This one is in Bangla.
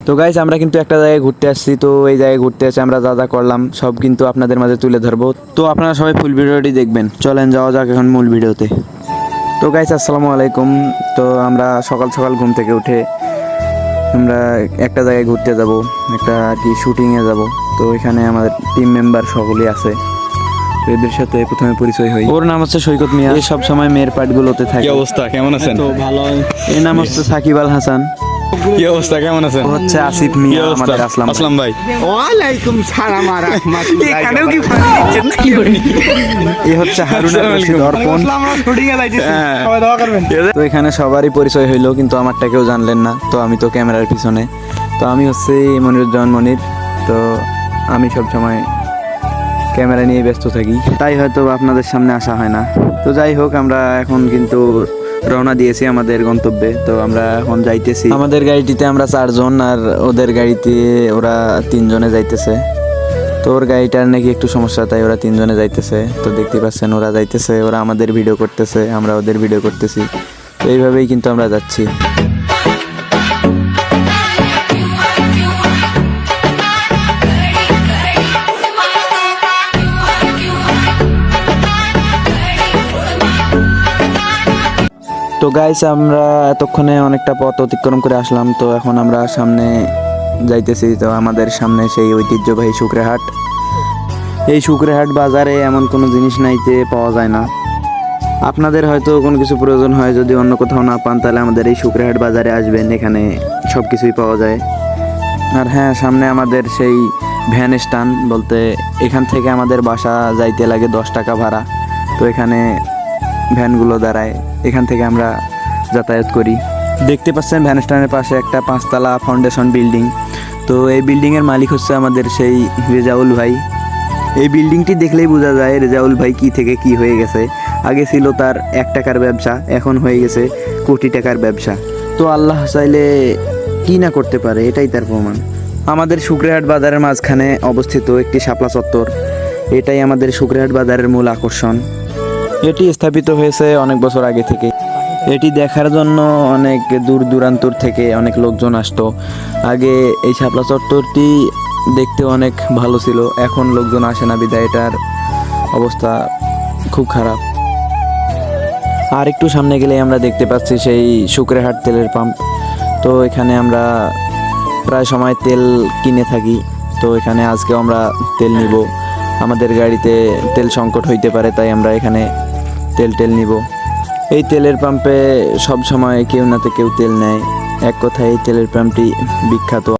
তো গাইস আমরা কিন্তু একটা জায়গায় ঘুরতে আসছি, তো এই জায়গায় ঘুরতে এসে আমরা যা যা করলাম সব কিন্তু আপনাদের মাঝে তুলে ধরবো। তো আপনারা সবাই ফুল ভিডিওটি দেখবেন। চলেন যাওয়া যাক এখন মূল ভিডিওতে। তো গাইস আসসালামু আলাইকুম। তো আমরা সকাল সকাল ঘুম থেকে উঠে আমরা একটা জায়গায় ঘুরতে যাব, একটা আর কি শুটিংয়ে যাব। তো এখানে আমাদের টিম মেম্বার সকলেই আছে। তো এদের সাথে প্রথমে পরিচয় হই। ওর নাম হচ্ছে সৈকত মিয়া, এ সব সময় মেয়ের পার্টগুলোতে থাকে। কি অবস্থা, কেমন আছেন? তো ভালো। এর নাম হচ্ছে সাকিব আল হাসান। কি অবস্থা, কেমন আছেন? ও হচ্ছে আসিফ কি মিয়া, অবস্থা? আমাদের আসলাম আসলাম ভাই। ওয়ালাইকুম সালাম ওয়া রাহমাতুল্লাহি। এখানেও কি ফানি দিচ্ছেন নাকি? এই হচ্ছে হারুন আর রশিদ অর্পণ। আমরা শুটিং এ যাইতেছি, হ্যাঁ। সবাই দোয়া করবেন। তো এখানে সবারই পরিচয় হইলো, কিন্তু আমারটা কেউ জানলেন না। তো আমি তো ক্যামেরার পিছনে। তো আমি হচ্ছে মনিরুজ্জামান মনির। তো আমি সব সময় ক্যামেরা নিয়ে ব্যস্ত থাকি, তাই হয়তো আপনাদের সামনে আসা হয় না। তো যাই হোক, আমরা এখন কিন্তু রওনা দিয়েছি আমাদের গন্তব্যে। তো আমরা এখন যাইতেছি। আমাদের গাড়িটিতে আমরা 4 জন, আর ওদের গাড়িতে ওরা 3 জনে যাইতেছে। তো ওর গাড়িটার নাকি একটু সমস্যা, তাই ওরা 3 জনে যাইতেছে। তো দেখতে পাচ্ছেন ওরা যাইতেছে, ওরা আমাদের ভিডিও করতেছে, আমরা ওদের ভিডিও করতেছি। তো এইভাবেই কিন্তু আমরা যাচ্ছি। তো গাইস আমরা এতক্ষণে অনেকটা পথ অতিক্রম করে আসলাম। তো এখন আমরা সামনে যাইতেছি। তো আমাদের সামনে সেই ঐতিহ্যবাহী শুকরেহাট। এই শুকরেহাট বাজারে এমন কোনো জিনিস নাইতে পাওয়া যায় না। আপনাদের হয়তো কোনো কিছু প্রয়োজন হয়, যদি অন্য কোথাও না পান, তাহলে আমাদের এই শুকরেহাট বাজারে আসবেন, এখানে সব কিছুই পাওয়া যায়। আর হ্যাঁ, সামনে আমাদের সেই ভ্যান স্ট্যান্ড, বলতে এখান থেকে আমাদের বাসা যাইতে লাগে 10 টাকা ভাড়া। তো এখানে ভ্যানগুলো দাঁড়ায়, এখান থেকে আমরা যাতায়াত করি। দেখতে পাচ্ছেন ভ্যান স্ট্যান্ডের পাশে একটা 5 তলা ফাউন্ডেশন বিল্ডিং। তো এই বিল্ডিংয়ের মালিক হচ্ছে আমাদের সেই রেজাউল ভাই। এই বিল্ডিংটি দেখলেই বোঝা যায় রেজাউল ভাই কি থেকে কি হয়ে গেছে। আগে ছিল তার 1 টাকার ব্যবসা, এখন হয়ে গেছে কোটি টাকার ব্যবসা। তো আল্লাহ চাইলে কি না করতে পারে, এটাই তার প্রমাণ। আমাদের শুকরেহাট বাজারের মাঝখানে অবস্থিত একটি শাপলা চত্বর, এটাই আমাদের শুকরেহাট বাজারের মূল আকর্ষণ। এটি স্থাপিত হয়েছে অনেক বছর আগে থেকে। এটি দেখার জন্য অনেক দূর দূরান্তর থেকে অনেক লোকজন আসতো। আগে এই শাপলা চত্বরটি দেখতে অনেক ভালো ছিল, এখন লোকজন আসে না, বিধায় এটার অবস্থা খুব খারাপ। আর একটু সামনে গেলে আমরা দেখতে পাচ্ছি সেই শুকরেহাট তেলের পাম্প। তো এখানে আমরা প্রায় সময় তেল কিনে থাকি। তো এখানে আজকেও আমরা তেল নিব। আমাদের গাড়িতে তেল সংকট হইতে পারে, তাই আমরা এখানে তেল নিব। এই তেলের পাম্পে সব সময় কেউ না কেউ তেল নেয়। এক কথায় এই তেলের পাম্পটি বিখ্যাত।